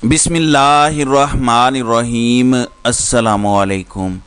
बिस्मिल्लाहिर्रहमानिर्रहीम। अस्सलामुअलैकुम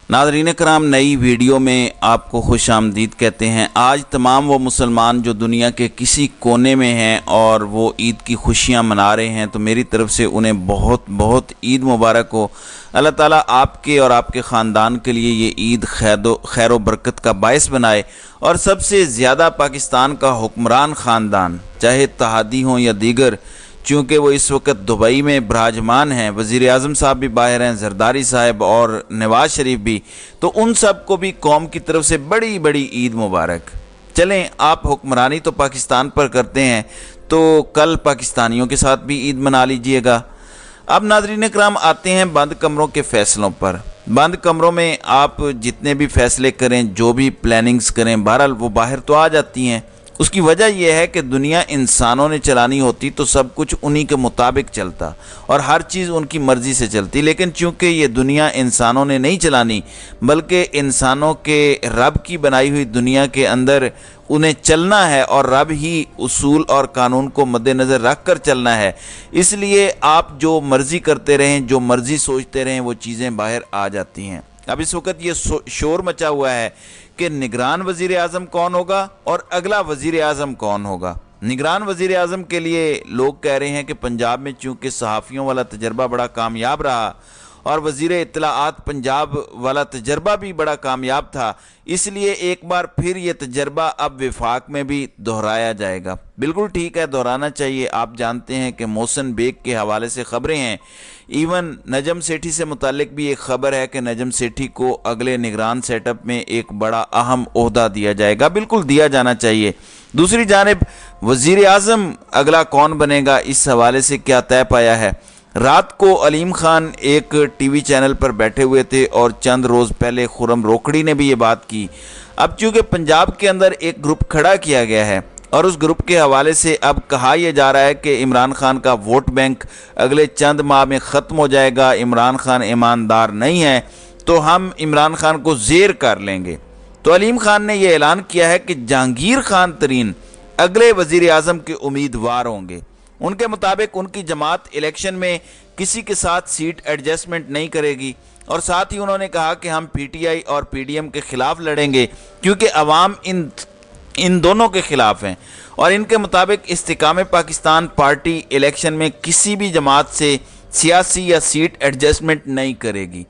नाज़रीन कराम, नई वीडियो में आपको खुश आमदीद कहते हैं। आज तमाम वो मुसलमान जो दुनिया के किसी कोने में हैं और वो ईद की खुशियां मना रहे हैं, तो मेरी तरफ से उन्हें बहुत बहुत ईद मुबारक हो। अल्लाह ताला आपके और आपके ख़ानदान के लिए ये ईद खैर व बरकत का बायस बनाए। और सबसे ज़्यादा पाकिस्तान का हुक्मरान ख़ानदान, चाहे इत्तेहादी हों या दीगर, चूँकि वो इस वक्त दुबई में विराजमान हैं, वज़ीर आज़म साहब भी बाहर हैं, ज़रदारी साहब और नवाज़ शरीफ भी, तो उन सब को भी कौम की तरफ से बड़ी बड़ी ईद मुबारक। चलें, आप हुक्मरानी तो पाकिस्तान पर करते हैं, तो कल पाकिस्तानियों के साथ भी ईद मना लीजिएगा। अब नाज़रीन कराम आते हैं बंद कमरों के फ़ैसलों पर। बंद कमरों में आप जितने भी फ़ैसले करें, जो भी प्लानिंग्स करें, बहरहाल वो बाहर तो आ जाती हैं। उसकी वजह यह है कि दुनिया इंसानों ने चलानी होती तो सब कुछ उन्हीं के मुताबिक चलता और हर चीज़ उनकी मर्ज़ी से चलती, लेकिन चूँकि ये दुनिया इंसानों ने नहीं चलानी बल्कि इंसानों के रब की बनाई हुई दुनिया के अंदर उन्हें चलना है और रब ही उसूल और कानून को मद्देनज़र रख कर चलना है, इसलिए आप जो मर्ज़ी करते रहें, जो मर्ज़ी सोचते रहें, वो चीज़ें बाहर आ जाती हैं। अब इस वक्त ये शोर मचा हुआ है कि निगरान वज़ीर आज़म कौन होगा और अगला वज़ीर आज़म कौन होगा। निगरान वज़ीर आज़म के लिए लोग कह रहे हैं कि पंजाब में चूँकि सहाफ़ियों वाला तजर्बा बड़ा कामयाब रहा और वज़ीर इत्तलाआत पंजाब वाला तजर्बा भी बड़ा कामयाब था, इसलिए एक बार फिर ये तजर्बा अब वफाक में भी दोहराया जाएगा। बिल्कुल ठीक है, दोहराना चाहिए। आप जानते हैं कि मोहसिन बेग के हवाले से ख़बरें हैं, इवन नजम सेठी से मुतालिक भी एक ख़बर है कि नजम सेठी को अगले निगरान सेटअप में एक बड़ा अहम ओहदा दिया जाएगा। बिल्कुल दिया जाना चाहिए। दूसरी जानिब वज़ीर आज़म अगला कौन बनेगा, इस हवाले से क्या तय पाया है। रात को अलीम खान एक टीवी चैनल पर बैठे हुए थे और चंद रोज़ पहले खुर्रम रोकड़ी ने भी ये बात की। अब चूँकि पंजाब के अंदर एक ग्रुप खड़ा किया गया है और उस ग्रुप के हवाले से अब कहा यह जा रहा है कि इमरान खान का वोट बैंक अगले चंद माह में ख़त्म हो जाएगा, इमरान खान ईमानदार नहीं है तो हम इमरान खान को ज़ेर कर लेंगे। तो अलीम खान ने यह ऐलान किया है कि जहांगीर खान तरीन अगले वज़ीर आज़म के उम्मीदवार होंगे। उनके मुताबिक उनकी जमात इलेक्शन में किसी के साथ सीट एडजस्टमेंट नहीं करेगी और साथ ही उन्होंने कहा कि हम पीटीआई और पीडीएम के ख़िलाफ़ लड़ेंगे क्योंकि अवाम इन दोनों के ख़िलाफ़ हैं और इनके मुताबिक इस्तिकाम पाकिस्तान पार्टी इलेक्शन में किसी भी जमात से सियासी या सीट एडजस्टमेंट नहीं करेगी।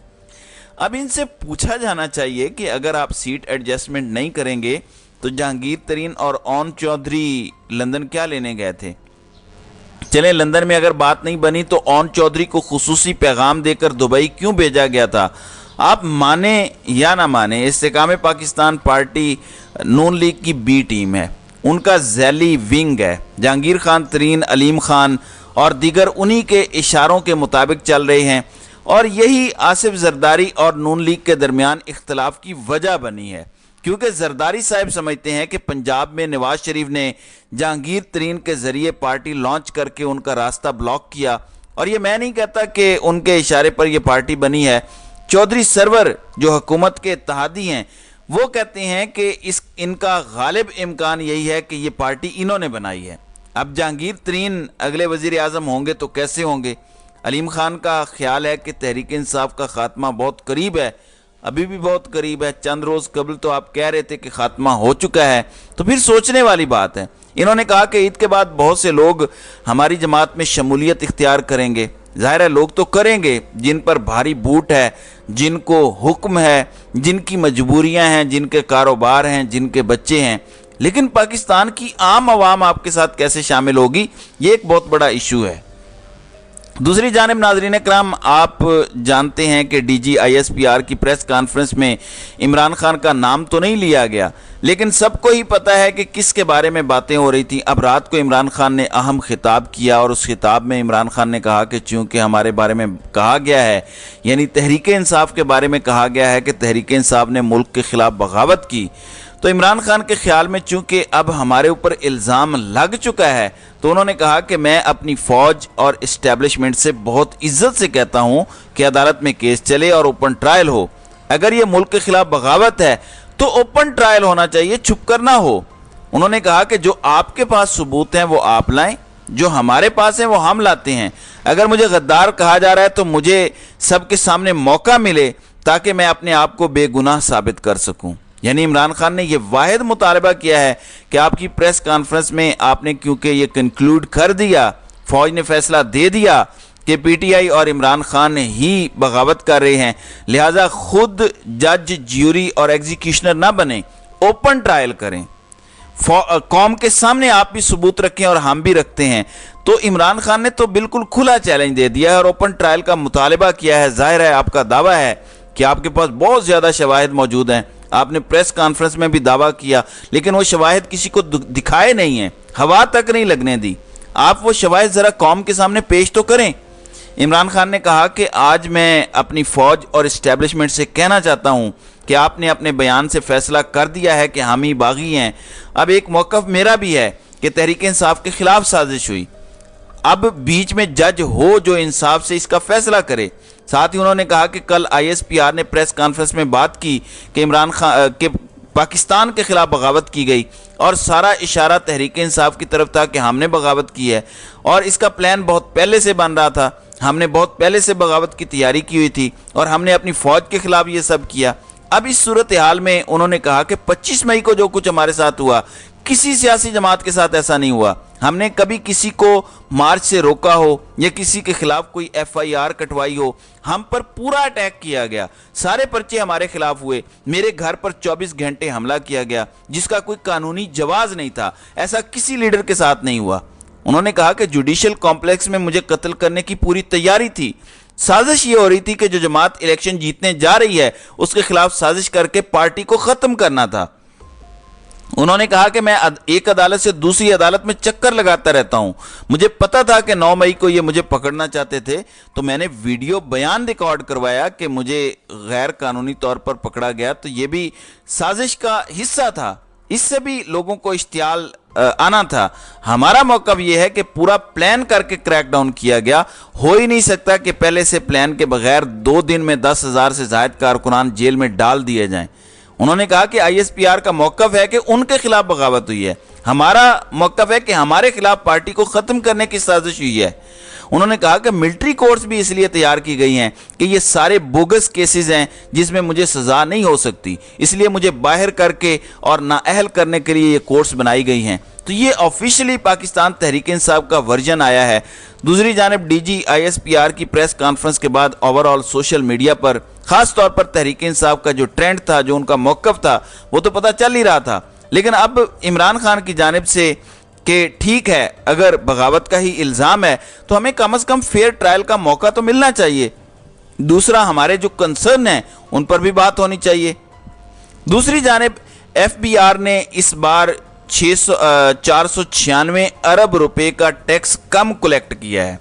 अब इनसे पूछा जाना चाहिए कि अगर आप सीट एडजस्टमेंट नहीं करेंगे तो जहांगीर तरीन और ओन चौधरी लंदन क्या लेने गए थे। चलें, लंदन में अगर बात नहीं बनी तो ओन चौधरी को खुसूसी पैगाम देकर दुबई क्यों भेजा गया था। आप माने या ना माने, इस्तिकाम पाकिस्तान पार्टी नून लीग की बी टीम है, उनका झैली विंग है। जहांगीर खान तरीन, अलीम खान और दीगर उन्हीं के इशारों के मुताबिक चल रहे हैं और यही आसिफ जरदारी और नून लीग के दरमियान इख्तलाफ की वजह बनी है, क्योंकि जरदारी साहब समझते हैं कि पंजाब में नवाज शरीफ ने जहांगीर तरीन के ज़रिए पार्टी लॉन्च करके उनका रास्ता ब्लॉक किया। और ये मैं नहीं कहता कि उनके इशारे पर यह पार्टी बनी है। चौधरी सरवर जो हुकूमत के इत्तेहादी हैं वो कहते हैं कि इनका गालिब इम्कान यही है कि ये पार्टी इन्होंने बनाई है। अब जहांगीर तरीन अगले वज़ीर आज़म होंगे तो कैसे होंगे। अलीम खान का ख्याल है कि तहरीक इंसाफ का ख़ात्मा बहुत करीब है, अभी भी बहुत करीब है। चंद रोज़ कबल तो आप कह रहे थे कि ख़ात्मा हो चुका है, तो फिर सोचने वाली बात है। इन्होंने कहा कि ईद के बाद बहुत से लोग हमारी जमात में शमूलियत इख्तियार करेंगे। ज़ाहिर है लोग तो करेंगे जिन पर भारी बूट है, जिनको हुक्म है, जिनकी मजबूरियां हैं, जिनके कारोबार हैं, जिनके बच्चे हैं, लेकिन पाकिस्तान की आम आवाम आपके साथ कैसे शामिल होगी, ये एक बहुत बड़ा इशू है। दूसरी जानिब नाज़रीन कराम, आप जानते हैं कि DGISPR की प्रेस कॉन्फ्रेंस में इमरान खान का नाम तो नहीं लिया गया, लेकिन सबको ही पता है कि किसके बारे में बातें हो रही थी। अब रात को इमरान खान ने अहम खिताब किया और उस खिताब में इमरान खान ने कहा कि चूँकि हमारे बारे में कहा गया है, यानी तहरीक इंसाफ के बारे में कहा गया है कि तहरीक इंसाफ ने मुल्क के ख़िलाफ़ बगावत की, तो इमरान खान के ख्याल में चूँकि अब हमारे ऊपर इल्ज़ाम लग चुका है तो उन्होंने कहा कि मैं अपनी फ़ौज और इस्टेब्लिशमेंट से बहुत इज्जत से कहता हूँ कि अदालत में केस चले और ओपन ट्रायल हो। अगर ये मुल्क के ख़िलाफ़ बगावत है तो ओपन ट्रायल होना चाहिए, छुप कर ना हो। उन्होंने कहा कि जो आपके पास सबूत हैं वो आप लाएं, जो हमारे पास है वो हम लाते हैं। اگر مجھے غدار کہا جا رہا ہے تو مجھے سب کے سامنے موقع ملے تاکہ میں اپنے آپ کو بے گناہ ثابت کر سکوں۔ یعنی عمران خان نے یہ واحد مطالبہ کیا ہے کہ آپ کی پریس کانفرنس میں آپ نے کیونکہ یہ کنکلوڈ کر دیا، فوج نے فیصلہ دے دیا کہ پی ٹی آئی اور عمران خان ہی بغاوت کر رہے ہیں، لہٰذا خود جج، جیوری اور ایگزیکیوشنر نہ بنیں، اوپن ٹرائل کریں، قوم کے سامنے آپ بھی ثبوت رکھیں اور ہم بھی رکھتے ہیں۔ تو عمران خان نے تو بالکل کھلا چیلنج دے دیا ہے اور اوپن ٹرائل کا مطالبہ کیا ہے۔ ظاہر ہے آپ کا دعویٰ ہے کہ آپ کے پاس بہت زیادہ شواہد موجود ہیں، آپ نے پریس کانفرنس میں بھی دعویٰ کیا، لیکن وہ شواہد کسی کو دکھائے نہیں ہیں، ہوا تک نہیں لگنے دی۔ آپ وہ شواہد ذرا قوم کے سامنے پیش تو کریں۔ عمران خان نے کہا کہ آج میں اپنی فوج اور اسٹیبلشمنٹ سے کہنا چاہتا ہوں کہ آپ نے اپنے بیان سے فیصلہ کر دیا ہے کہ ہم ہی باغی ہیں۔ اب ایک موقف میرا بھی ہے کہ تحریک انصاف کے خلاف سازش ہوئی، اب بیچ میں جج ہو جو انصاف سے اس کا فیصلہ کرے۔ ساتھ ہی انہوں نے کہا کہ کل آئی ایس پی آر نے پریس کانفرنس میں بات کی کہ عمران خان کے پاکستان کے خلاف بغاوت کی گئی اور سارا اشارہ تحریک انصاف کی طرف تھا کہ ہم نے بغاوت کی ہے اور اس کا پلان بہت پہلے سے بن رہا تھا، ہم نے بہت پہلے سے بغاوت کی تیاری کی ہوئی تھی اور ہم نے اپنی فوج کے خلاف یہ سب کیا۔ اب اس صورتحال میں انہوں نے کہا کہ 25 مئی کو جو کچھ ہمارے ساتھ ہوا، کسی سیاسی جماعت کے ساتھ ایسا نہیں ہوا، ہم نے کبھی کسی کو مارچ سے روکا ہو یا کسی کے خلاف کوئی ایف آئی آر کٹوائی ہو، ہم پر پورا اٹیک کیا گیا، سارے پرچے ہمارے خلاف ہوئے، میرے گھر پر 24 گھنٹے حملہ کیا گیا جس کا کوئی قانونی جواز نہیں تھا، ایسا کسی لیڈر کے ساتھ نہیں ہوا۔ انہوں نے کہا کہ جوڈیشل کمپلیکس میں مجھے قتل کرنے کی پوری تیاری تھی، سازش یہ ہو رہی تھی کہ جو جماعت الیکشن جیتنے جا رہی ہے اس کے خلاف سازش کر کے پارٹی کو ختم کرنا تھا۔ انہوں نے کہا کہ میں ایک عدالت سے دوسری عدالت میں چکر لگاتا رہتا ہوں، مجھے پتا تھا کہ 9 مئی کو یہ مجھے پکڑنا چاہتے تھے تو میں نے ویڈیو بیان ریکارڈ کروایا کہ مجھے غیر قانونی طور پر پکڑا گیا، تو یہ بھی سازش کا حصہ تھا، اس سے بھی لوگوں کو اشتعال آنا تھا۔ ہمارا موقف یہ ہے کہ پورا پلان کر کے کریک ڈاؤن کیا گیا، ہو ہی نہیں سکتا کہ پہلے سے پلان کے بغیر 2 دن میں 10,000 سے زائد کارکنان جیل میں ڈال دیے جائیں۔ انہوں نے کہا کہ آئی ایس پی آر کا موقف ہے کہ ان کے خلاف بغاوت ہوئی ہے، ہمارا موقف ہے کہ ہمارے خلاف پارٹی کو ختم کرنے کی سازش ہوئی ہے۔ انہوں نے کہا کہ ملٹری کورٹس بھی اس لیے تیار کی گئی ہیں کہ یہ سارے بوگس کیسز ہیں جس میں مجھے سزا نہیں ہو سکتی، اس لیے مجھے باہر کر کے اور نااہل کرنے کے لیے یہ کورٹس بنائی گئی ہیں۔ تو یہ آفیشلی پاکستان تحریک انصاف کا ورژن آیا ہے۔ دوسری جانب D G I S P R کی پریس کانفرنس کے بعد اوورآل سوشل میڈیا پر خاص طور پر تحریک انصاف کا جو ٹرینڈ تھا، جو ان کا موقف تھا، وہ تو پتہ چل ہی رہا تھا، لیکن اب عمران خان کی جانب سے کہ ٹھیک ہے اگر بغاوت کا ہی الزام ہے تو ہمیں کم از کم فیئر ٹرائل کا موقع تو ملنا چاہیے، دوسرا ہمارے جو کنسرن ہیں ان پر بھی بات ہونی چاہیے۔ دوسری جانب ایف بی آر نے اس بار 496 ارب روپے کا ٹیکس کم کلیکٹ کیا ہے۔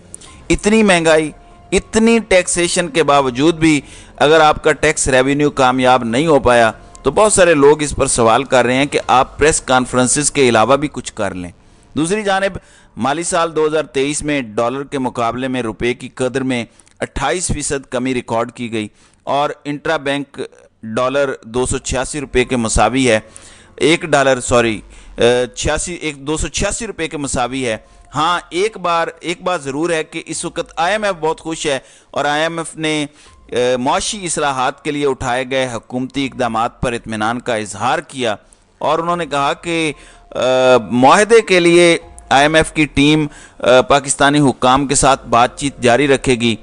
اتنی مہنگائی، اتنی ٹیکسیشن کے باوجود بھی اگر آپ کا ٹیکس ریونیو کامیاب نہیں ہو پایا تو بہت سارے لوگ اس پر سوال کر رہے ہیں کہ آپ پریس کانفرنسز کے علاوہ بھی کچھ کر لیں۔ دوسری جانب مالی سال 2023 میں ڈالر کے مقابلے میں روپے کی قدر میں 28% کمی ریکارڈ کی گئی اور انٹرا بینک ڈالر 286 روپے کے مساوی ہے، ایک ڈالر 286 روپے کے مساوی ہے۔ ہاں ایک بات ضرور ہے کہ اس وقت آئی ایم ایف بہت خوش ہے اور آئی ایم ایف نے معاشی اصلاحات کے لیے اٹھائے گئے حکومتی اقدامات پر اطمینان کا اظہار کیا اور انہوں نے کہا کہ معاہدے کے لیے آئی ایم ایف کی ٹیم پاکستانی حکام کے ساتھ بات چیت جاری رکھے گی۔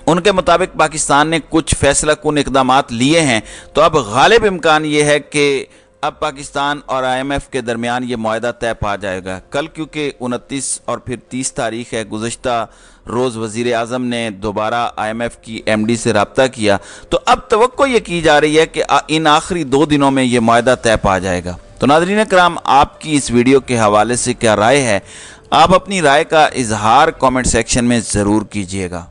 ان کے مطابق پاکستان نے کچھ فیصلہ کن اقدامات لیے ہیں، تو اب غالب امکان یہ ہے کہ اب پاکستان اور آئی ایم ایف کے درمیان یہ معاہدہ طے پا جائے گا۔ کل کیونکہ 29 اور پھر 30 تاریخ ہے، گزشتہ روز وزیر اعظم نے دوبارہ آئی ایم ایف کی ایم ڈی سے رابطہ کیا، تو اب توقع یہ کی جا رہی ہے کہ ان آخری 2 دنوں میں یہ معاہدہ طے پا جائے گا۔ تو ناظرین کرام، آپ کی اس ویڈیو کے حوالے سے کیا رائے ہے؟ آپ اپنی رائے کا اظہار کامنٹ سیکشن میں ضرور کیجیے گا۔